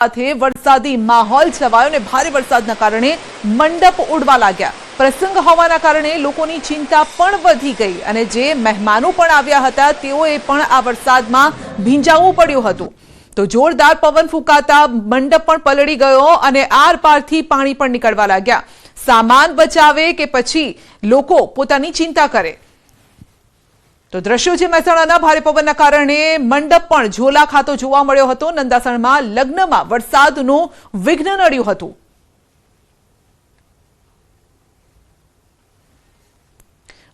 સાથે વરસાદી માહોલ છવાયો અને ભારે વરસાદના કારણે મંડપ ઉડવા લાગ્યા। પ્રસંગ હોવાના કારણે લોકોની ચિંતા પણ વધી ગઈ અને જે મહેમાનો પણ આવ્યા હતા તેઓએ પણ આ વરસાદમાં ભીંજાવવું પડ્યું હતું। તો જોરદાર પવન ફૂંકાતા મંડપ પણ પલળી ગયો અને આરપારથી પાણી પણ નીકળવા લાગ્યા। સામાન બચાવે કે પછી લોકો પોતાની ચિંતા કરે। તો દ્રશ્યો છે મહેસાણાના ભારે પવનના કારણે મંડપ પણ ઝોલા ખાતો જોવા મળ્યો હતો। નંદાસણમાં લગ્નમાં વરસાદનું વિઘ્ન નડ્યું હતું।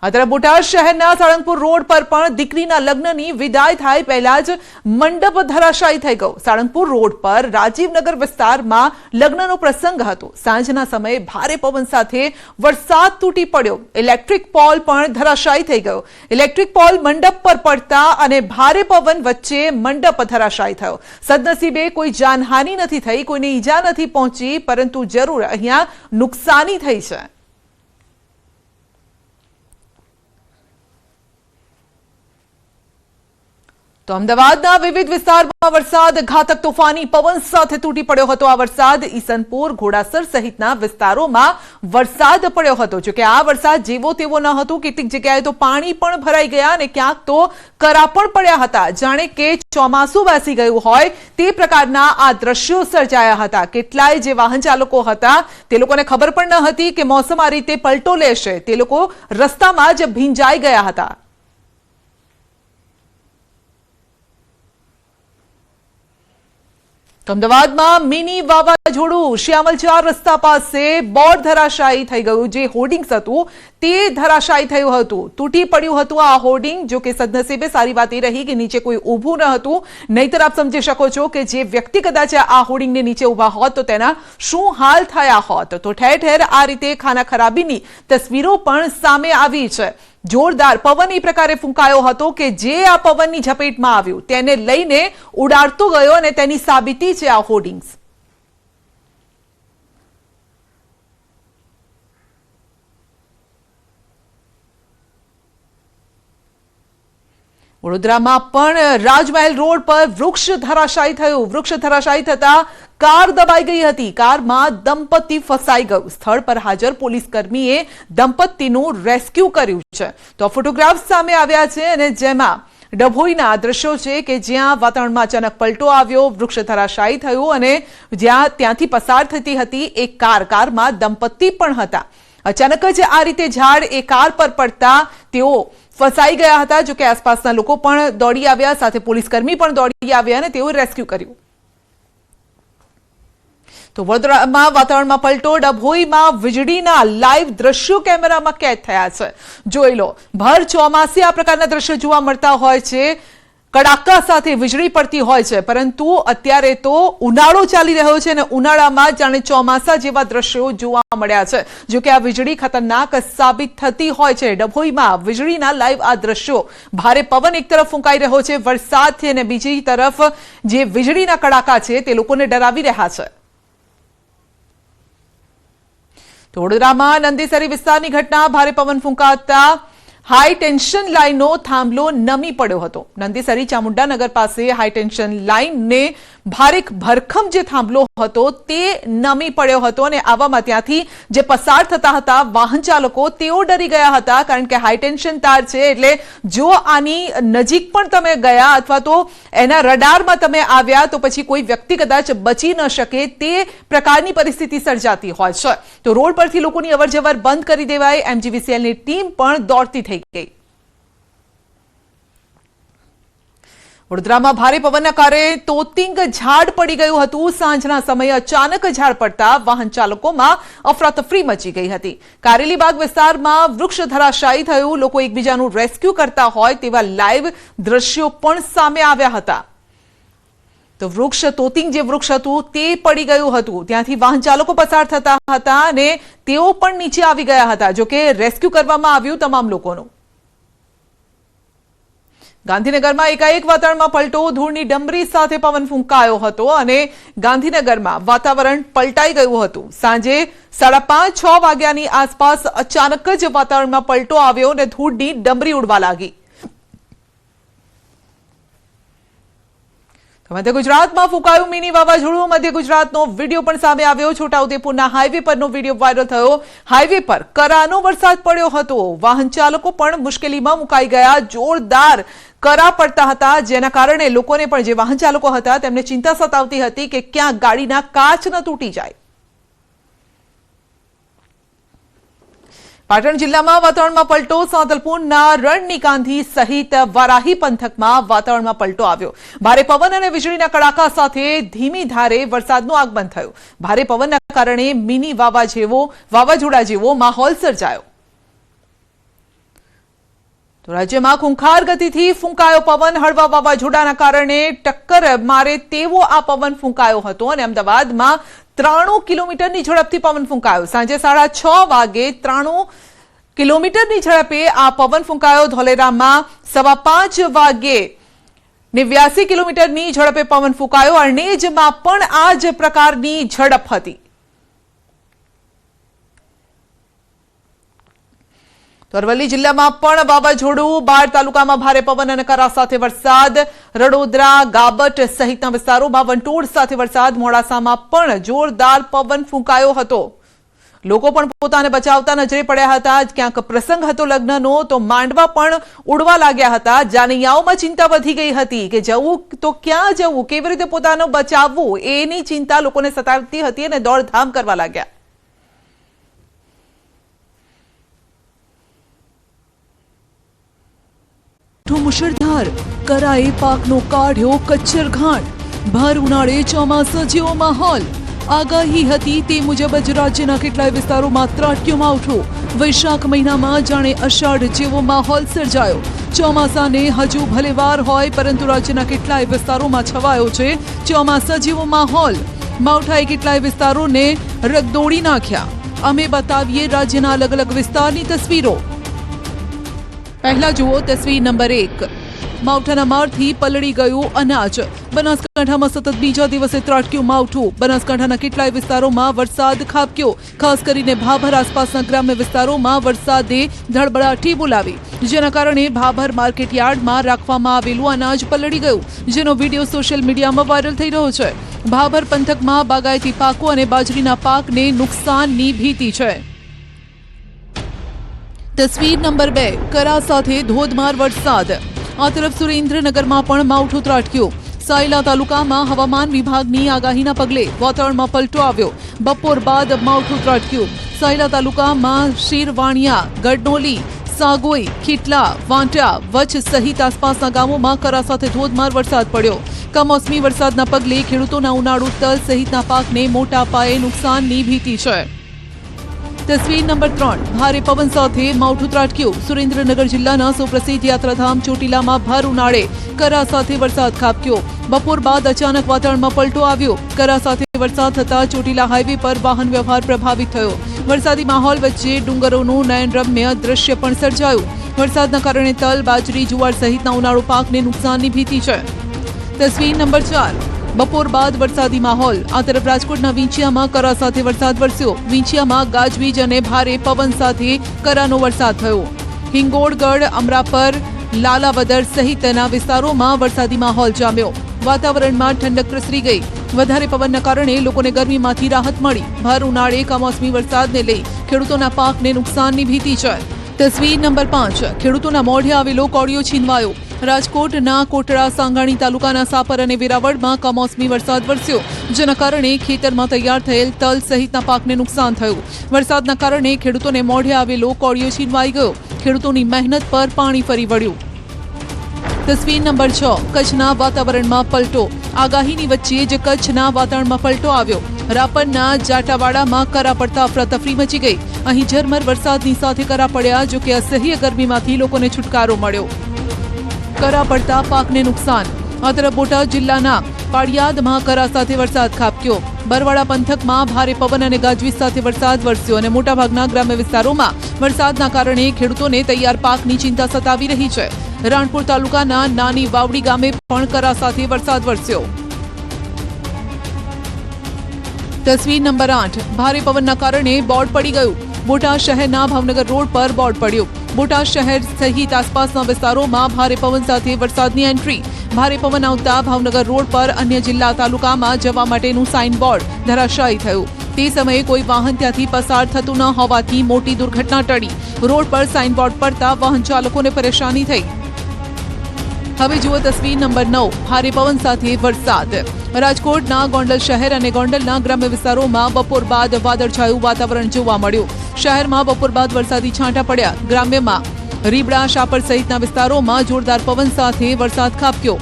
અત્યારે બોટાદ શહેરના સાળંગપુર રોડ પર પણ દીકરીના લગ્નની વિદાય થાય પહેલા જ મંડપ ધરાશાયી થઈ ગયો। સાળંગપુર રોડ પર રાજીવનગર વિસ્તારમાં લગ્નનો પ્રસંગ હતો। સાંજના સમયે ભારે પવન સાથે વરસાદ તૂટી પડ્યો। ઇલેક્ટ્રિક પોલ પણ ધરાશાયી થઈ ગયો। ઇલેક્ટ્રિક પોલ મંડપ પર પડતા અને ભારે પવન વચ્ચે મંડપ ધરાશાયી થયો। સદનસીબે કોઈ જાનહાનિ નથી થઈ, કોઈને ઈજા નથી પહોંચી, પરંતુ જરૂર અહીંયા નુકસાની થઈ છે। તો અમદાવાદના વિવિધ વિસ્તારમાં વરસાદ ઘાતક તોફાની પવન સાથે તૂટી પડ્યો હતો। આ વરસાદ ઈસનપુર, ઘોડાસર સહિતના વિસ્તારોમાં વરસાદ પડ્યો હતો। જો કે આ વરસાદ જેવો તેવો ન હતો। કેટલીક જગ્યાએ તો પાણી પણ ભરાઈ ગયા અને ક્યાંક તો કરા પણ પડ્યા હતા। જાણે કે ચોમાસું બેસી ગયું હોય તે પ્રકારના આ દ્રશ્યો સર્જાયા હતા। કેટલાય જે વાહન ચાલકો હતા તે લોકોને ખબર પણ ન હતી કે મોસમ આ રીતે પલટો લેશે। તે લોકો રસ્તામાં જ ભીંજાઈ ગયા હતા। અમદાવાદમાં મિની વાવાઝોડું શ્યામલ 4 રસ્તા પાસે બોર્ડ ધરાશાયી થઈ ગયું। જે હોર્ડિંગ્સ હતું તે ધરાશાયી થયું હતું, તૂટી પડ્યું હતું આ હોર્ડિંગ। જો કે સદનસીબે સારી વાત એ રહી કે નીચે કોઈ ઊભું ન હતું, નહીતર આપ સમજી શકો છો કે જે વ્યક્તિ કદાચ આ હોર્ડિંગને નીચે ઊભા હોત તો તેના શું હાલ થયા હોત। તો ઠેર ઠેર આ રીતે ખાના ખરાબીની તસવીરો પણ સામે આવી છે। જોરદાર પવન એ પ્રકારે ફૂંકાયો હતો કે જે આ પવનની ઝપેટમાં આવ્યું તેને લઈને ઉડાડતો ગયો અને તેની સાબિતી છે આ હોર્ડિંગ્સ। વડોદરામાં પણ રાજમહેલ રોડ પર વૃક્ષ ધરાશાયી થયું। વૃક્ષ ધરાશાયી થતા કાર દબાઈ ગઈ હતી। કારમાં દંપતી ફસાઈ ગયું। સ્થળ પર હાજર પોલીસ કર્મીએ દંપતીનું રેસ્ક્યુ કર્યું છે। તો ફોટોગ્રાફ્સ સામે આવ્યા છે અને જેમાં ડભોઈના દ્રશ્યો છે કે જ્યાં વાતાવરણમાં અચાનક પલટો આવ્યો, વૃક્ષ ધરાશાયી થયું અને ત્યાંથી પસાર થતી હતી એક કારમાં દંપતી પણ હતા। અચાનક જ આ રીતે ઝાડ એ કાર પર પડતા તેઓ ફસાઈ ગયા હતા। જો કે આસપાસના લોકો પણ દોડી આવ્યા, સાથે પોલીસ કર્મી પણ દોડી આવ્યા અને તેઓએ રેસ્ક્યુ કર્યું। તો વડોદરામાં વાતાવરણમાં પલટો, ડભોઈમાં વીજળીના લાઈવ દ્રશ્યો કેમેરામાં કેદ થયા છે। જોઈ લો, ભર ચોમાસે આ પ્રકારના દ્રશ્યો જોવા મળતા હોય છે। કડાકા સાથે વીજળી પડતી હોય છે, પરંતુ અત્યારે તો ઉનાળો ચાલી રહ્યો છે અને ઉનાળામાં જાણે ચોમાસા જેવા દ્રશ્યો જોવા મળ્યા છે। જો કે આ વીજળી ખતરનાક સાબિત થતી હોય છે। ડભોઈમાં વીજળીના લાઈવ આ દ્રશ્યો, ભારે પવન એક તરફ ફૂંકાઈ રહ્યો છે વરસાદથી અને બીજી તરફ જે વીજળીના કડાકા છે તે લોકોને ડરાવી રહ્યા છે। તો વડોદરામાં નંદેસરી વિસ્તારની ઘટના, ભારે પવન ફૂંકાતા હાઈ ટેન્શન લાઈનનો થાંભલો નમી પડ્યો હતો। નંદેસરી ચામુંડાનગર પાસે હાઈ ટેન્શન લાઈનને ભારે ભરખમ જે થાંભલો હતો તે નમી પડ્યો હતો અને આવામાં ત્યાંથી જે પસાર થતા હતા વાહન ચાલકો તેઓ ડરી ગયા હતા, કારણ કે હાઈ ટેન્શન તાર છે એટલે જો આની નજીક પણ તમે ગયા અથવા તો એના રડારમાં તમે આવ્યા તો પછી કોઈ વ્યક્તિ કદાચ બચી ન શકે તે પ્રકારની પરિસ્થિતિ સર્જાતી હોય છે। તો રોડ પરથી લોકોની અવરજવર બંધ કરી દેવાય। એમજીવીસીએલની ટીમ પણ દોડતી થઈ ગઈ। વડોદરામાં ભારે પવનના કારણે તોતિંગ ઝાડ પડી ગયું હતું। સાંજના સમયે અચાનક ઝાડ પડતા વાહન ચાલકોમાં અફરાતફરી મચી ગઈ હતી। કારેલીબાગ વિસ્તારમાં વૃક્ષ ધરાશાયી થયું। લોકો એકબીજાનું રેસ્ક્યુ કરતા હોય તેવા લાઈવ દ્રશ્યો પણ સામે આવ્યા હતા। તો તોતિંગ જે વૃક્ષ હતું તે પડી ગયું હતું। ત્યાંથી વાહન ચાલકો પસાર થતા હતા અને તેઓ પણ નીચે આવી ગયા હતા। જો કે રેસ્ક્યુ કરવામાં આવ્યું તમામ લોકોનું। ગાંધીનગરમાં એકાએક વાતાવરણમાં પલટો, ધૂળની ડમરી સાથે પવન ફૂંકાયો હતો અને ગાંધીનગરમાં વાતાવરણ પલટાઈ ગયું હતું। સાંજે 5:30-6 વાગ્યાની આસપાસ અચાનક જ વાતાવરણમાં પલટો આવ્યો અને ધૂળની ડમરી ઉડવા લાગી। મધ્ય ગુજરાતમાં ફૂંકાયું મિની વાવાઝોડું. મધ્ય ગુજરાતનો વિડીયો પણ સામે આવ્યો. છોટાઉદેપુરના હાઈવે પરનો વિડીયો વાયરલ થયો. હાઈવે પર કરાનો વરસાદ પડ્યો હતો. વાહન ચાલકો પણ મુશ્કેલીમાં મુકાઈ ગયા. જોરદાર કરા પડતા હતા, જેના કારણે લોકોને પણ, જે વાહન ચાલકો હતા, તેમને ચિંતા સતાવતી હતી કે ક્યાં ગાડીના કાચ ન તૂટી જાય. પાટણ જિલ્લામાં વાતાવરણમાં પલટો. સાંતલપુરના રણની કાંધી સહિત વારાહી પંથકમાં વાતાવરણમાં પલટો આવ્યો. ભારે પવન અને વીજળીના કડાકા સાથે ધીમી ધારે વરસાદનું આગમન થયું. ભારે પવનના કારણે મિની વાવાઝોડા જેવો માહોલ સર્જાયો. તો રાજ્યમાં ખૂંખાર ગતિથી ફૂંકાયો પવન. હળવા વાવાઝોડાના કારણે ટક્કર મારે તેવો આ પવન ફૂંકાયો હતો અને અમદાવાદમાં 93 કિલોમીટરની ઝડપથી પવન ફૂંકાયો. સાંજે 6:30 વાગે 93 કિલોમીટરની ઝડપે આ પવન ફૂંકાયો. ધોલેરામાં 5:15 વાગે 89 કિલોમીટરની ઝડપે પવન ફૂંકાયો. અરણેજમાં પણ આ જ પ્રકારની ઝડપ હતી. અરવલ્લી જિલ્લામાં પણ વાવાઝોડું. બાર તાલુકામાં ભારે પવન અને કરા સાથે વરસાદ. રડોદરા, ગાબટ સહિતના વિસ્તારોમાં વંટોળ સાથે વરસાદ. મોડાસામાં પણ જોરદાર પવન ફૂંકાયો હતો. લોકો પણ પોતાને બચાવતા નજરે પડ્યા હતા. ક્યાંક પ્રસંગ હતો લગ્નનો, તો માંડવા પણ ઉડવા લાગ્યા હતા. જાનૈયાઓમાં ચિંતા વધી ગઈ હતી કે જવું તો ક્યાં જવું, કેવી રીતે પોતાનું બચાવવું, એની ચિંતા લોકોને સતાવતી હતી અને દોડધામ કરવા લાગ્યા. મુશળધાર કરાએ પાકનો કાઢ્યો કચ્છર ઘાટ. ભર ઉનાળે ચોમાસા જેવો માહોલ. આગાહી હતી તે મુજબ જ રાજ્યના કેટલાય વિસ્તારોમાં ત્રાટક્યો માવઠો. વૈશાખ મહિનામાં જાણે અષાઢ જેવો માહોલ સર્જાયો. ચોમાસાને હજુ ભલે વાર હોય, પરંતુ રાજ્યના કેટલાય વિસ્તારોમાં છવાયો છે ચોમાસા જેવો માહોલ. માવઠાએ કેટલાય વિસ્તારોને રગદોડી નાખ્યા. અમે બતાવીએ રાજ્યના અલગ અલગ વિસ્તારની તસવીરો. પહેલા જુઓ તસવીર નંબર 1. માવઠાના મારથી પલળી ગયું અનાજ. બનાસકાંઠામાં સતત બીજા દિવસે ત્રાટક્યું માવઠું. બનાસકાંઠાના કેટલાય વિસ્તારોમાં વરસાદ ખાબક્યો. ખાસ કરીને ભાભર આસપાસના ગ્રામ્ય વિસ્તારોમાં વરસાદે ધડબડાટી બોલાવી, જેના કારણે ભાભર માર્કેટયાર્ડમાં રાખવામાં આવેલું અનાજ પલળી ગયું, જેનો વિડીયો સોશિયલ મીડિયામાં વાયરલ થઈ રહ્યો છે. ભાભર પંથકમાં બાગાયતી પાકો અને બાજરીના પાકને નુકસાનની ભીતિ છે. તસવીર નંબર 2. કરા સાથે ધોધમાર વરસાદ. આ તરફ સુરેન્દ્રનગરમાં પણ માવઠું ત્રાટક્યું. સાયલા તાલુકામાં હવામાન વિભાગની આગાહીના પગલે વાતાવરણમાં પલટો આવ્યો. બપોર બાદ માવઠું ત્રાટક્યું. સાયલા તાલુકામાં શિરવાણિયા, ગડનોલી, સાગોઈ, ખીટલા, વાંટા, વચ સહિત આસપાસના ગામોમાં કરા સાથે ધોધમાર વરસાદ પડ્યો. કમોસમી વરસાદના પગલે ખેડૂતોના ઉનાળુ તલ સહિતના પાકને મોટા પાયે નુકસાનની ભીતિ છે. તસવીર નંબર 3. ભારે પવન સાથે માવઠું ત્રાટક્યું. સુરેન્દ્રનગર જિલ્લાના સુપ્રસિદ્ધ યાત્રાધામ ચોટીલામાં ભર ઉનાળે કરા સાથે વરસાદ ખાબક્યો. બપોર બાદ અચાનક વાતાવરણમાં પલટો આવ્યો. કરા સાથે વરસાદ થતા ચોટીલા હાઈવે પર વાહન વ્યવહાર પ્રભાવિત થયો. વરસાદી માહોલ વચ્ચે ડુંગરોનું નયનરમ્ય દ્રશ્ય પણ સર્જાયું. વરસાદના કારણે તલ, બાજરી, જુવાર સહિતના ઉનાળુ પાકને નુકસાનની ભીતિ છે. તસવીર નંબર 4. બપોર બાદ વરસાદી માહોલ. આ તરફ રાજકોટના વિંછિયામાં કરા સાથે વરસાદ વરસ્યો. વિંછિયામાં ગાજવીજ અને ભારે પવન સાથે કરાનો વરસાદ થયો. હિંગોળગઢ, અમરાપર, લાલાવદર સહિતના વિસ્તારોમાં વરસાદી માહોલ જામ્યો. વાતાવરણમાં ઠંડક પ્રસરી ગઈ. વધારે પવનના કારણે લોકોને ગરમીમાંથી રાહત મળી. ભર ઉનાળે કમોસમી વરસાદને લઈ ખેડૂતોના પાકને નુકસાનની ભીતિ છે. તસવીર નંબર 5. ખેડૂતોના મોઢે આવેલો કોળિયો છીનવાયો. રાજકોટના કોટડા, સાંગાણી તાલુકાના સાપર અને વેરાવળમાં કમોસમી વરસાદ વરસ્યો, જેના કારણે ખેતરમાં તૈયાર થયેલ તલ સહિતના પાકને નુકસાન થયું. વરસાદના કારણે ખેડૂતોને મોઢે આવેલો કોળિયો છીનવાઈ ગયો. ખેડૂતોની મહેનત પર પાણી ફરી વળ્યું. તસવીર નંબર 6. કચ્છના વાતાવરણમાં પલટો. આગાહીની વચ્ચે જ કચ્છના વાતાવરણમાં પલટો આવ્યો. રાપરના જાટાવાડામાં કરા પડતા અફરાતફરી મચી ગઈ. અહીં ઝરમર વરસાદની સાથે કરા પડ્યા, જો કે અસહ્ય ગરમીમાંથી લોકોને છુટકારો મળ્યો. કરા પડતા પાકને નુકસાન. આ તરફ બોટાદ જિલ્લાના પાળિયાદમાં કરા સાથે વરસાદ ખાબક્યો. બરવાડા પંથકમાં ભારે પવન અને ગાજવીજ સાથે વરસાદ વરસ્યો અને મોટાભાગના ગ્રામ્ય વિસ્તારોમાં વરસાદના કારણે ખેડૂતોને તૈયાર પાકની ચિંતા સતાવી રહી છે. રાણપુર તાલુકાના નાની વાવડી ગામે પણ કરા સાથે વરસાદ વરસ્યો. તસવીર નંબર 8. ભારે પવનના કારણે બોર્ડ પડી ગયું. બોટાદ શહેરના ભાવનગર રોડ પર બોર્ડ પડ્યું. બોટાદ શહેર સહિત આસપાસના વિસ્તારોમાં ભારે પવન સાથે વરસાદની એન્ટ્રી. ભારે પવન આવતા ભાવનગર રોડ પર અન્ય જિલ્લા તાલુકામાં જવા માટેનું સાઇનબોર્ડ ધરાશાયી થયું. તે સમયે કોઈ વાહન ત્યાંથી પસાર થતું ન હોવાથી મોટી દુર્ઘટના ટળી. રોડ પર સાઇનબોર્ડ પડતા વાહન ચાલકોને પરેશાની થઈ. હવે જુઓ તસવીર નંબર 9. ભારે પવન સાથે વરસાદ. રાજકોટના ગોંડલ શહેર અને ગોંડલના ગ્રામ્ય વિસ્તારોમાં બપોર બાદ વાદળછાયું વાતાવરણ જોવા મળ્યું. શહેરમાં બપોર બાદ વરસાદી છાંટા પડ્યા. ગ્રામ્યમાં રીબડા, શાપર સહિતના વિસ્તારોમાં જોરદાર પવન સાથે વરસાદ ખાબક્યો.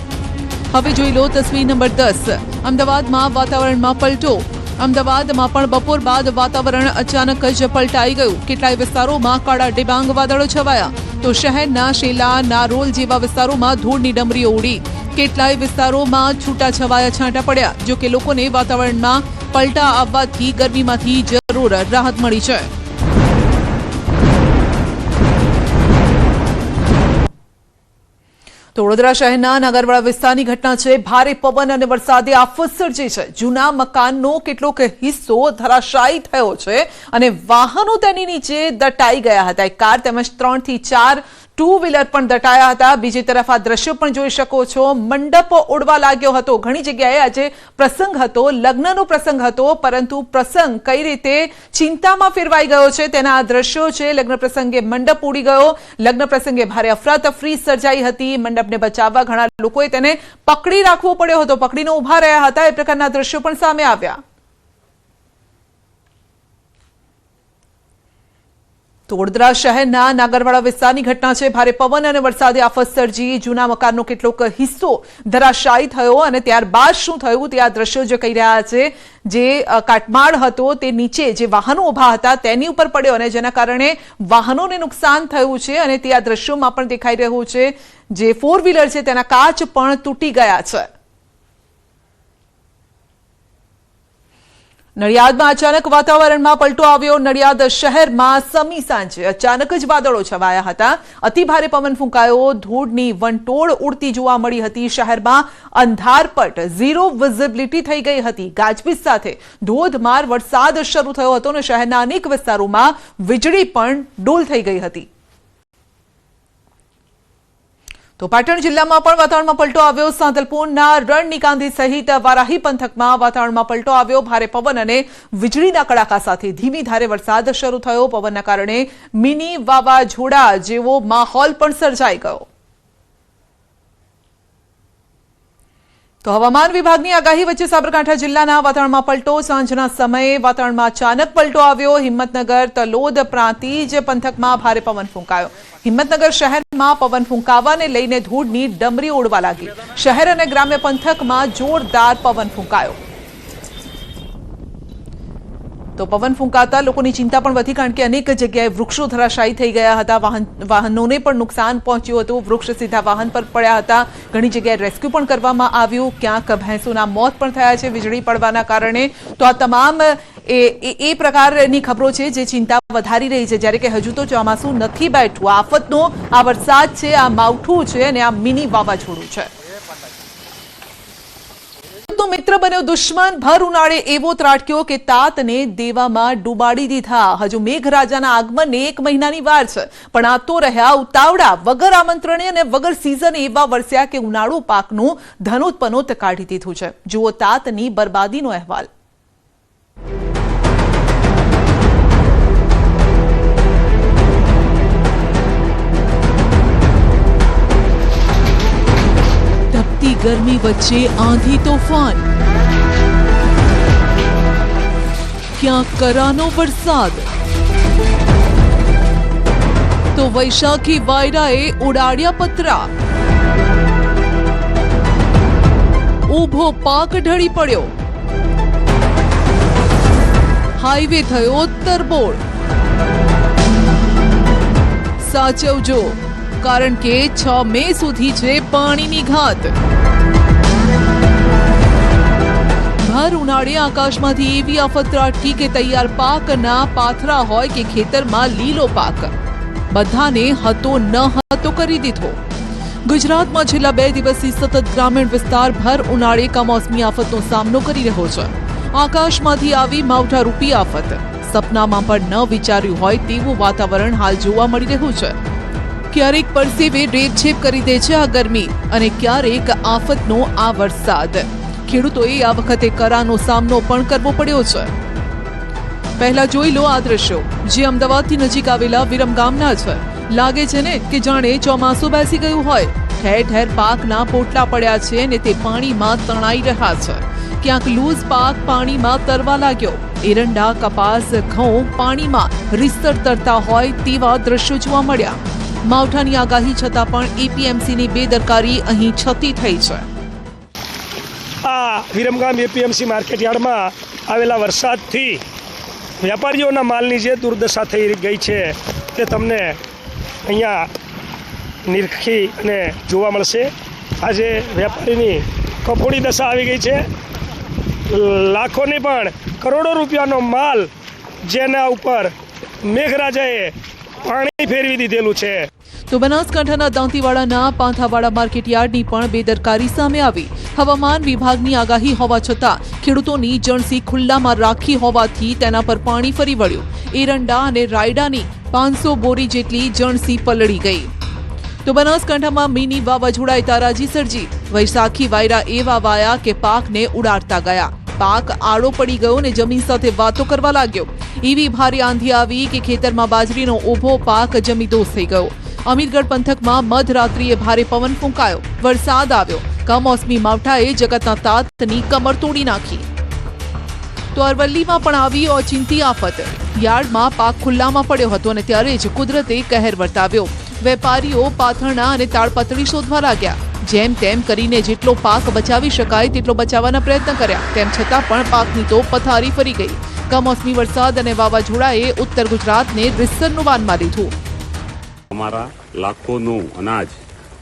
હવે જોઈ લો તસવીર નંબર 10. અમદાવાદમાં વાતાવરણમાં પલટો. અમદાવાદમાં પણ બપોર બાદ વાતાવરણ અચાનક જ પલટાઈ ગયું. કેટલાય વિસ્તારોમાં કાળા ડિબાંગ વાદળો છવાયા તો શહેરના શેલા, નારોલ જેવા વિસ્તારોમાં ધૂળની ડમરીઓ ઉડી. કેટલાય વિસ્તારોમાં છૂટાછવાયા છાંટા પડ્યા. જો કે લોકોને વાતાવરણમાં પલટા આવવાથી ગરમીમાંથી જરૂર રાહત મળી છે. તો વડોદરા શહેરના નાગરવાડા વિસ્તારની ઘટના છે. ભારે પવન અને વરસાદે આફત સર્જી છે. જૂના મકાનનો કેટલોક હિસ્સો ધરાશાયી થયો છે અને વાહનો તેની નીચે દટાઈ ગયા હતા. એક કાર તેમજ 3 થી 4 ટુ વ્હીલર પણ દટાયા હતા. બીજી તરફ આ દ્રશ્યો પણ જોઈ શકો છો. મંડપ ઉડવા લાગ્યો હતો. ઘણી જગ્યાએ આજે પ્રસંગ હતો, લગ્નનો પ્રસંગ હતો, પરંતુ પ્રસંગ કઈ રીતે ચિંતામાં ફેરવાઈ ગયો છે તેના આ દ્રશ્યો છે. લગ્ન પ્રસંગે મંડપ ઉડી ગયો. લગ્ન પ્રસંગે ભારે અફરાતફરી સર્જાઈ હતી. મંડપને બચાવવા ઘણા લોકોએ તેને પકડી રાખવો પડ્યો હતો, પકડીને ઉભા રહ્યા હતા. એ પ્રકારના દ્રશ્યો પણ સામે આવ્યા. તો વડોદરા શહેરના નાગરવાડા વિસ્તારની ઘટના છે. ભારે પવન અને વરસાદે આફત સર્જી. જૂના મકાનનો કેટલોક હિસ્સો ધરાશાયી થયો અને ત્યારબાદ શું થયું તે આ દ્રશ્યો જે કહી રહ્યા છે. જે કાટમાળ હતો તે નીચે જે વાહનો ઉભા હતા તેની ઉપર પડ્યો અને જેના કારણે વાહનોને નુકસાન થયું છે અને તે આ દ્રશ્યોમાં પણ દેખાઈ રહ્યું છે. જે 4 વ્હીલર છે તેના કાચ પણ તૂટી ગયા છે. નડિયાદમાં અચાનક વાતાવરણમાં પલટો આવ્યો. નડિયાદ શહેરમાં સમી સાંજે અચાનક જ વાદળો છવાયા હતા. અતિભારે પવન ફૂંકાયો. ધૂળની વંટોળ ઉડતી જોવા મળી હતી. શહેરમાં અંધારપટ, ઝીરો વિઝિબિલિટી થઈ ગઈ હતી. ગાજવીજ સાથે ધોધમાર વરસાદ શરૂ થયો હતો અને શહેરના અનેક વિસ્તારોમાં વીજળી પણ ડોલ થઈ ગઈ હતી. તો પાટણ જિલ્લામાં પણ વાતાવરણમાં પલટો આવ્યો. સાંતલપુરના રણની કાંધી સહિત વારાહી પંથકમાં વાતાવરણમાં પલટો આવ્યો. ભારે પવન અને વીજળીના કડાકા સાથે ધીમી ધારે વરસાદ શરૂ થયો. પવનના કારણે મિની વાવાઝોડા જેવો માહોલ પણ સર્જાઈ ગયો. તો હવામાન વિભાગની આગાહી વચ્ચે સાબરકાંઠા જિલ્લાના વાતાવરણમાં પલટો. સાંજના સમયે વાતાવરણમાં અચાનક પલટો આવ્યો. હિંમતનગર, તલોદ, પ્રાંતિજ પંથકમાં ભારે પવન ફૂંકાયો. હિંમતનગર શહેરમાં પવન ફૂંકાવાને લઈને ધૂળની ડમરી ઉડવા લાગી. શહેર અને ગ્રામ્ય પંથકમાં જોરદાર પવન ફૂંકાયો. તો પવન ફૂંકાતા લોકોની ચિંતા પણ વધી, કારણ કે અનેક જગ્યાએ વૃક્ષો ધરાશાયી થઈ ગયા હતા. વાહનોને પણ નુકસાન પહોંચ્યું હતું. વૃક્ષ સીધા વાહન પર પડ્યા હતા. ઘણી જગ્યાએ રેસ્ક્યુ પણ કરવામાં આવ્યું. ક્યાંક ભેંસોના મોત પણ થયા છે વીજળી પડવાના કારણે. તો આ તમામ એ પ્રકારની ખબરો છે જે ચિંતા વધારી રહી છે. જ્યારે કે હજુ તો ચોમાસું નથી બેઠું. આફતનો આ વરસાદ છે, આ માવઠું છે અને આ મિની વાવાઝોડું છે. તો મિત્ર બન્યો દુશ્મન. ભર ઉનાળે એવો ત્રાટક્યો કે તાતને દેવામાં ડૂબાડી દીધા. હજુ મેઘરાજાના આગમનને 1 મહિનાની વાર છે, પણ આ તો રહ્યા ઉતાવળા. વગર આમંત્રણે અને વગર સિઝને એવા વરસ્યા કે ઉનાળુ પાકનું ધનોત્પનોત કાઢી દીધું છે. જુઓ તાતની બરબાદીનો અહેવાલ. गर्मी वच्चे आंधी तोफान, क्या करानो वरसाद, तो वैशाखी वायराए उड़ाड़्या पतरा. ऊभो पाक ढળી પડ્યો. हाईवे थयो तरबोळ. સાચવજો, કારણ કે 6 મે સુધી છે પાણીની ઘાત. ભર ઉનાળે આકાશમાંથી એવી આફત ત્રાટકી કે તૈયાર પાકના પાથરા હોય કે ખેતરમાં લીલો પાક, બધાને હતો ન હતો કરી દીધો. ગુજરાતમાં છેલ્લા 2 દિવસથી સતત ગ્રામીણ વિસ્તાર ભર ઉનાળે કમોસમી આફતનો સામનો કરી રહ્યો છે. આકાશમાંથી આવી માવઠારૂપી આફત સપનામાં પણ ન વિચાર્યું હોય તેવું વાતાવરણ હાલ જોવા મળી રહ્યું છે. ક્યારેક પરસેવે રેબઝેબ કરી દે છે આ ગરમી અને ક્યારેક આફતનો આ વરસાદ. ખેડૂતોએ આ વખતે કરાનો સામનો પણ કરવો પડ્યો છે. પહેલા જોઈ લો આ દ્રશ્યો, જે અમદાવાદથી નજીક આવેલા વિરમગામના છે. લાગે છે ને કે જાણે ચોમાસું બેસી ગયું હોય. ઠેર ઠેર પાકના પોટલા પડ્યા છે અને તે પાણીમાં તણાઈ રહ્યા છે. ક્યાંક લૂઝ પાક પાણીમાં તરવા લાગ્યો. એરંડા, કપાસ, ઘઉં પાણીમાં રીસ્તર તરતા હોય તેવા દ્રશ્યો જોવા મળ્યા. માવઠાની આગાહી છતાં પણ એપીએમસીની બેદરકારી અહીં છતી થઈ છે. આ વિરમગામ એપીએમસી માર્કેટયાર્ડમાં આવેલા વરસાદથી વેપારીઓના માલની જે દુર્દશા થઈ ગઈ છે તે તમને અહીંયા નિરખી અને જોવા મળશે. આજે વેપારીની કફોડી દશા આવી ગઈ છે. લાખોની પણ કરોડો રૂપિયાનો માલ જેના ઉપર મેઘરાજાએ પાણી ફેરવી દીધેલું છે. તો બનાસકાંઠાના દાંતીવાડાના પાંથાવાડા માર્કેટયાર્ડની પણ બેદરકારી સામે આવી. હવામાન વિભાગની આગાહી હોવા છતાં ખેડૂતોની જણસી ખુલ્લામાં રાખી હોવાથી તેના પર પાણી ફરી વળ્યું. એરંડા અને રાયડાની 500 બોરી જેટલી જણસી પલળી ગઈ. તો બનાસકાંઠામાં મિની વાવાઝોડાએ તારાજી સર્જી. વૈશાખી વાયરા એવા વાયા કે પાકને ઉડાડતા ગયા. પાક આડો પડી ગયો અને જમીન સાથે વાતો કરવા લાગ્યો. એવી ભારે આંધી આવી કે ખેતરમાં બાજરીનો ઊભો પાક જમીદોસ થઈ ગયો. અમીરગઢ પંથકમાં મધરાત્રિએ ભારે પવન ફૂંકાયો. વરસાદ આવ્યો. કમોસમી માવઠાએ જગતના તાતની કમર તોડી નાખી. તો અરવલ્લીમાં પણ આવી ઓચિંતી આફત. યાર્ડમાં પાક ખુલ્લામાં પડ્યો હતો અને ત્યારે જ કુદરતે કહેર વર્તાવ્યો. વેપારીઓ પાથરણા અને તાડપત્રી શોધવા લાગ્યા. જેમ તેમ કરીને જેટલો પાક બચાવી શકાય તેટલો બચાવવાના પ્રયત્ન કર્યા. તેમ છતાં પણ પાકની તો પથારી ફરી ગઈ. કમોસમી વરસાદ અને વાવાઝોડાએ ઉત્તર ગુજરાતને રીસરનું વાનમાં લીધું. અમારા લાખોનું અનાજ,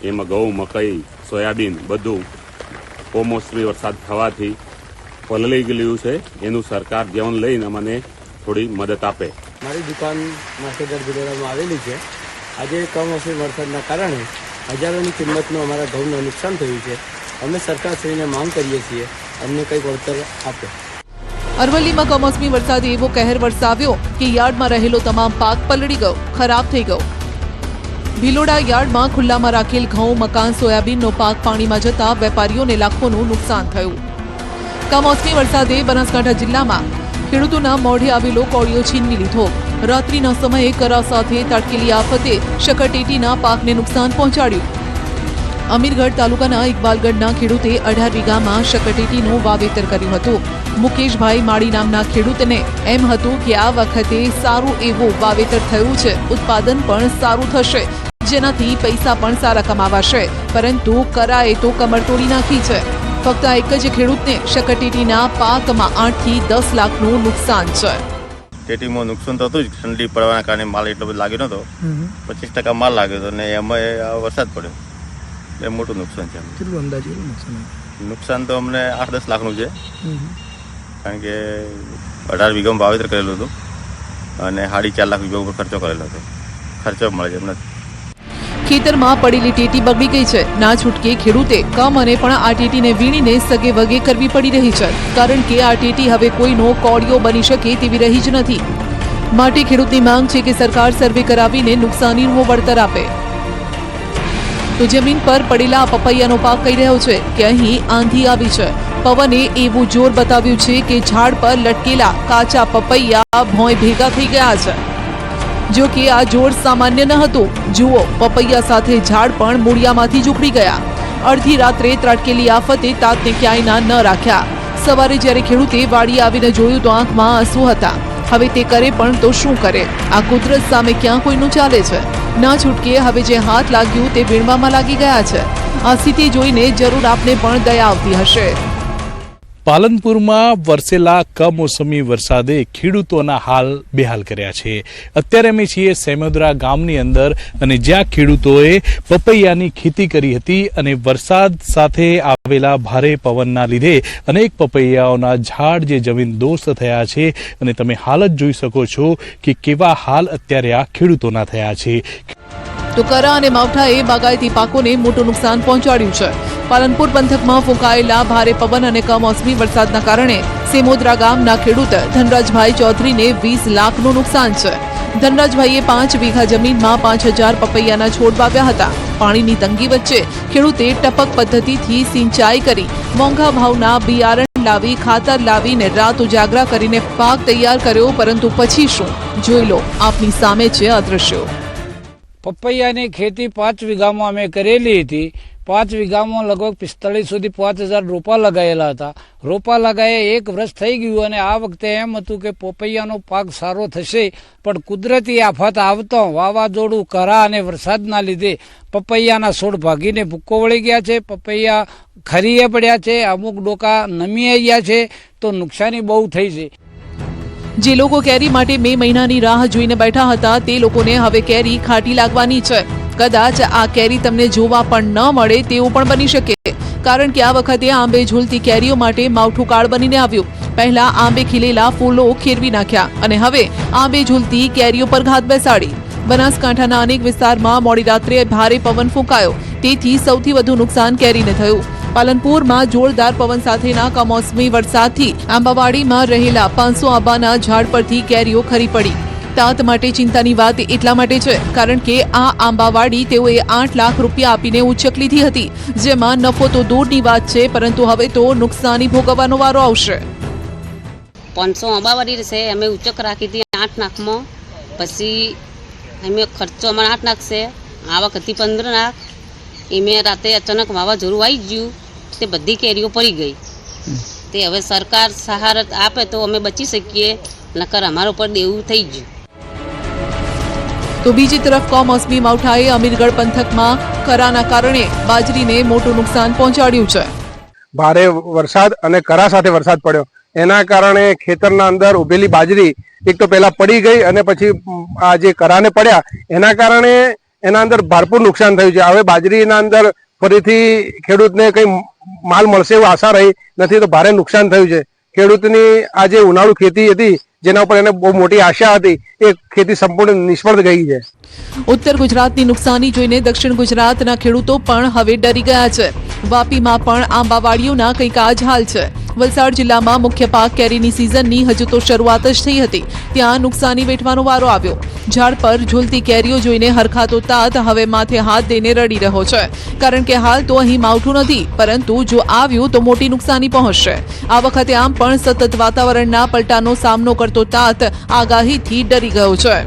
એમાં ઘઉં, મકઈ, સોયાબીન બધું કમોસમી વરસાદ થવાથી પલળી ગયું છે. એનું સરકાર જેવન લઈને અમને થોડી મદદ આપે. મારી દુકાન માર્કેટયાર્ડ બિલોડામાં આવેલી છે. આજે કમોસમી વરસાદના કારણે હજારોની કિંમતનું અમારા ઘઉંને નુકસાન થયું છે. અમે સરકારશ્રીને માંગ કરીએ છીએ અમને કંઈક વળતર આપે. અરવલ્લીમાં કમોસમી વરસાદે એવો કહેર વરસાવ્યો કે યાર્ડમાં રહેલો તમામ પાક પલળી ગયો, ખરાબ થઈ ગયો. ભિલોડા યાર્ડમાં ખુલ્લામાં રાખેલ ઘઉં, મકાન, સોયાબીનનો પાક પાણીમાં જતા વેપારીઓને લાખોનું નુકસાન થયું. કમોસમી વરસાદે બનાસકાંઠા જિલ્લામાં ખેડૂતોના મોઢે આવેલો કોળિયો છીનવી લીધો. રાત્રિના સમયે કરા સાથે તાટકેલી આફતે શકરટેટીના પાકને નુકસાન પહોંચાડ્યું. અમીરગઢ તાલુકાના ઇકબાલગઢના ખેડૂતે 18 વીઘામાં શકરટેટીનું વાવેતર કર્યું હતું. મુકેશભાઈ માળી નામના ખેડૂતને એમ હતું કે આ વખતે સારું એવું વાવેતર થયું છે, ઉત્પાદન પણ સારું થશે, જેનાથી પૈસા પણ સારા કમાવાશે. પરંતુ કરાએ તો કમર તોડી નાખી છે. ફક્ત એક જ ખેડૂતને શકરટેટીના પાકમાં 8 થી 10 લાખનું નુકસાન છે. ટેટીમાં નુકસાન તો હતું જ. ઠંડી પડવાના કારણે માલ એટલો બધો લાગ્યો નતો. 25% માલ લાગ્યો હતો અને એમાં વરસાદ પડ્યો. એ મોટું નુકસાન છે. કેટલું અંદાજે નુકસાન તો અમને 8-10 લાખનું છે. કારણ કે 18 વીઘામાં વાવેતર કરેલું હતું અને 4.5 લાખ વીઘા ઉપર ખર્ચો કરેલો હતો. ખર્ચો મળે છે એમને. ખેતરમાં પડેલી ટેટી બગડી ગઈ છે. ના છૂટકે ખેડૂતે કમને પણ આ ટેટીને વીણીને સગે વગે કરવી પડી રહી છે. કારણ કે આ ટેટી હવે કોઈનો કોળિયો બની શકે તેવી રહી જ નથી. માટે ખેડૂતની માંગ છે કે સરકાર સર્વે કરાવીને નુકસાનીનું વળતર આપે. તો જમીન પર પડેલા પપૈયાનો પાક કહી રહ્યો છે કે અહીં આંધી આવી છે. પવને એવું જોર બતાવ્યું છે કે ઝાડ પર લટકેલા કાચા પપૈયા ભોંય ભેગા થઈ ગયા છે. જો કે આ જોર સામાન્ય ન હતું. જુઓ, પપૈયા સાથે ઝાડ પણ મૂળિયામાંથી જ ઉખડી ગયા. અડધી રાત્રે ત્રાટકેલી આફતે તાતને ક્યાંય ન રાખ્યા. સવારે જ્યારે ખેડૂતે વાડી આવીને જોયું તો આંખમાં આંસુ હતા. હવે તે કરે પણ તો શું કરે? આ કુદરત સામે ક્યાં કોઈનું ચાલે છે? ના છૂટકે હવે જે હાથ લાગ્યું તે વીણવામાં લાગી ગયા છે. આ સ્થિતિ જોઈને જરૂર આપને પણ દયા આવતી હશે. પાલનપુરમાં વરસેલા કમોસમી વરસાદે ખેડૂતોના હાલ બેહાલ કર્યા છે. અત્યારે અમે છીએ સેમોદરા ગામની અંદર અને જ્યાં ખેડૂતોએ પપૈયાની ખેતી કરી હતી અને વરસાદ સાથે આવેલા ભારે પવનના લીધે અનેક પપૈયાઓના ઝાડ જે જમીનદોસ્ત થયા છે અને તમે હાલ જ જોઈ શકો છો કે કેવા હાલ અત્યારે આ ખેડૂતોના થયા છે. તો કરા અને માવઠાએ બાગાયતી પાકોને મોટું નુકસાન પહોંચાડ્યું છે. પાલનપુર પંથકમાં ફૂંકાયેલા ભારે પવન અને કમોસમી વરસાદના કારણે સેમોદરા ગામના ખેડૂત ધનરાજભાઈ ચૌધરીને 20 લાખનું નુકસાન છે. ધનરાજભાઈએ 5 વીઘા જમીનમાં 5000 પપૈયાના છોડ વાવ્યા હતા. પાણીની તંગી વચ્ચે ખેડૂતે ટપક પદ્ધતિથી સિંચાઈ કરી મોંઘા ભાવના બિયારણ લાવી ખાતર લાવીને રાત ઉજાગરા કરીને પાક તૈયાર કર્યો. પરંતુ પછી શું, જોઈ લો, આપની સામે છે આ દ્રશ્યો. પપૈયાની ખેતી 5 વીઘામાં અમે કરેલી હતી. 5 વીઘામાં લગભગ 45 સુધી 5000 રોપા લગાવેલા હતા. રોપા લગાવ્યા 1 વર્ષ થઈ ગયું અને આ વખતે એમ હતું કે પપૈયાનો પાક સારો થશે, પણ કુદરતી આફત આવતો વાવાઝોડું, કરા અને વરસાદના લીધે પપૈયાના છોડ ભાગીને ભૂક્કો વળી ગયા છે. પપૈયા ખરીએ પડ્યા છે, અમુક ડોકા નમી આવ્યા છે, તો નુકસાની બહુ થઈ છે. જે લોકો કેરી માટે મે મહિનાની રાહ જોઈને બેઠા હતા તે લોકોને હવે કેરી ખાટી લાગવાની છે. કદાચ આ કેરી તમને જોવા પણ ન મળે તેવું પણ બની શકે, કારણ કે આ વખતે આંબે ઝૂલતી કેરીઓ માટે માવઠું કાળ બનીને આવ્યું. પહેલા આંબે ખીલેલા ફૂલો ખેરવી નાખ્યા અને હવે આંબે ઝૂલતી કેરીઓ પર ઘાત બેસાડી. બનાસકાંઠાના અનેક વિસ્તારમાં મોડી રાત્રે ભારે પવન ફૂંકાયો, તેથી સૌથી વધુ નુકસાન કેરીને થયું. પાલનપુરમાં જોરદાર પવન સાથેના કમોસમી વરસાદથી આંબાવાડીમાં રહેલા 500 આંબાના ઝાડ પરથી કેરીઓ ખરી પડી. તાત માટે ચિંતાની વાત એટલા માટે છે કારણ કે આ આંબાવાડી તેઓએ 8 લાખ રૂપિયા આપીને ઉચક લીધી હતી, જેમાં નફો તો દૂરની વાત છે, પરંતુ હવે તો નુકસાની ભોગવવાનો વારો આવશે. 500 આંબાવાડી છે, અમે ઉચક રાખી હતી 8 લાખમાં. પછી અમે ખર્ચો અમારે 8 લાખ છે, આવક હતી 15 લાખ. એમે રાતે અચાનક વાવાઝોડું આવી ગયું, તે બધી કેરીઓ પડી ગઈ. તે હવે સરકાર સહાયતા આપે તો અમે બચી શકીએ, નકર અમારા ઉપર દેવું થઈ ગયું. તો બીજી તરફ કમોસમી માવઠાએ અમીરગઢ પંથકમાં કરાના કારણે બાજરીને મોટું નુકસાન પહોંચાડ્યું છે. ભારે વરસાદ અને કરા સાથે વરસાદ પડ્યો, એના કારણે ખેતરના અંદર ઉભેલી બાજરી એક તો પહેલા પડી ગઈ અને પછી આ જે કરાને પડ્યા એના કારણે એના અંદર ભરપૂર નુકસાન થયું છે. હવે બાજરીના અંદર ફરીથી ખેડૂતને કંઈ માલ મળશે એવી આશા રહી નથી, તો ભારે નુકસાન થયું છે. ખેડૂતની આ જે ઉનાળુ ખેતી હતી જેના ઉપર એને બહુ મોટી આશા હતી, એ ખેતી સંપૂર્ણ નિષ્ફળ ગઈ છે. ઉત્તર ગુજરાતની નુકસાની જોઈને દક્ષિણ ગુજરાતના ખેડૂતો પણ હવે ડરી ગયા છે. વાપીમાં પણ આંબાવાડીઓના કંઈક આ જ હાલ છે. વલસાડ જિલ્લામાં મુખ્ય પાક કેરીની સિઝનની હજુ તો શરૂઆત જ થઈ હતી, ત્યાં નુકસાની વેઠવાનો વારો આવ્યો. ઝાડ પર ઝૂલતી કેરીઓ જોઈને હરખાતો તાત હવે માથે હાથ દઈને રડી રહ્યો છે, કારણ કે હાલ તો અહીં માવઠું નથી, પરંતુ જો આવ્યું તો મોટી નુકસાની પહોંચશે. આ વખતે આમ પણ સતત વાતાવરણના પલટાનો સામનો કરતો તાત આગાહીથી ડરી ગયો છે.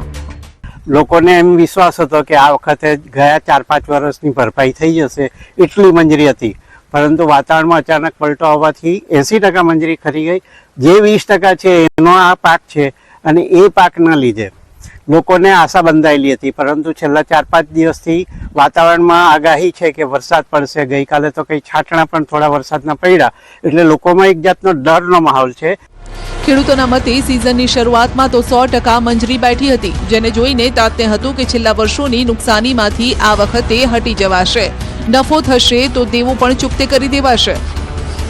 લોકોને એમ વિશ્વાસ હતો કે આ વખતે ગયા 4-5 વર્ષની ભરપાઈ થઈ જશે એટલી મંજરી હતી, પરંતુ વાતાવરણમાં અચાનક પલટો આવવાથી 80% મંજરી ખરી ગઈ. જે 20% છે એનો આ પાક છે અને એ પાકના લીધે લોકોને આશા બંધાયેલી હતી, પરંતુ છેલ્લા 4-5 દિવસથી વાતાવરણમાં આગાહી છે કે વરસાદ પડશે. ગઈકાલે તો કંઈ છાંટણા પણ થોડા વરસાદના પડ્યા, એટલે લોકોમાં એક જાતનો ડરનો માહોલ છે. ખેડૂતોના મતે સિઝનની શરૂઆતમાં તો 100% મંજરી બેઠી હતી, જેને જોઈને તાતને હતું કે છેલ્લા વર્ષોની નુકસાનીમાંથી આ વખતે હટી જવાશે. નફો થશે તો દેવું પણ ચૂકતે કરી દેવાશે.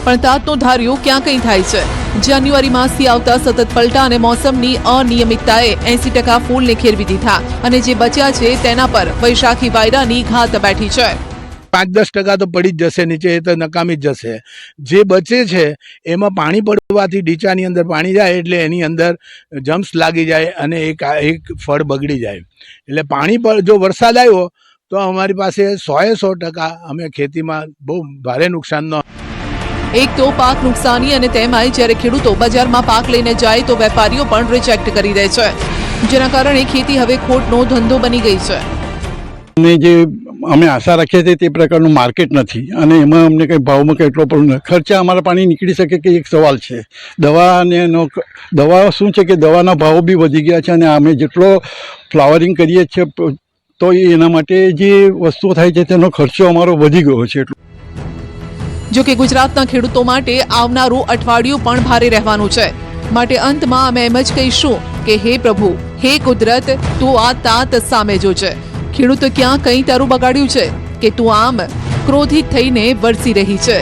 પણ તાતનું ધાર્યું ક્યાં કંઈ થાય છે. જાન્યુઆરી માસથી આવતા સતત પલટા અને મોસમની અનિયમિતતાએ 80% ફૂલને ખેરવી દીધા અને જે બચ્યા છે તેના પર વૈશાખી વાયરાની ઘાત બેઠી છે. 5-10% તો પડી જ જશે નીચે, એ તો નકામી જ જશે. જે બચે છે એમાં પાણી પડવાથી ડીચાની અંદર પાણી જાય એટલે એની અંદર જમ્સ લાગી જાય અને એક ફળ બગડી જાય. એટલે પાણી પર જો વરસાદ આવ્યો તો અમારી પાસે 100% અમે ખેતીમાં બહુ ભારે નુકસાનનો. એક તો પાક નુકસાની અને તેમાંય જ્યારે ખેડૂતો બજારમાં પાક લઈને જાય તો વેપારીઓ પણ રિજેક્ટ કરી દે છે, જેના કારણે ખેતી હવે ખોટનો ધંધો બની ગઈ છે. જે અમે આશા રાખીએ છીએ તે પ્રકારનું માર્કેટ નથી અને એમાં અમને કંઈ ભાવમાં કંઈ એટલો પણ ખર્ચા અમારા પાણી નીકળી શકે કે એક સવાલ છે. દવા શું છે કે દવાના ભાવો બી વધી ગયા છે અને અમે જેટલો ફ્લાવરિંગ કરીએ છીએ તો એના માટે જે વસ્તુઓ થાય છે તેનો ખર્ચો અમારો વધી ગયો છે. જો કે ગુજરાતના ખેડૂતો માટે આવનારું અઠવાડિયું પણ ભારે રહેવાનું છે, માટે અંતમાં અમે એમ જ કહીશું કે હે પ્રભુ, હે કુદરત, તું આ તાત સામે જોજે. ખેડૂતો ક્યાં કંઈ તારું બગાડ્યું છે કે તું આમ ક્રોધિત થઈને વરસી રહી છે.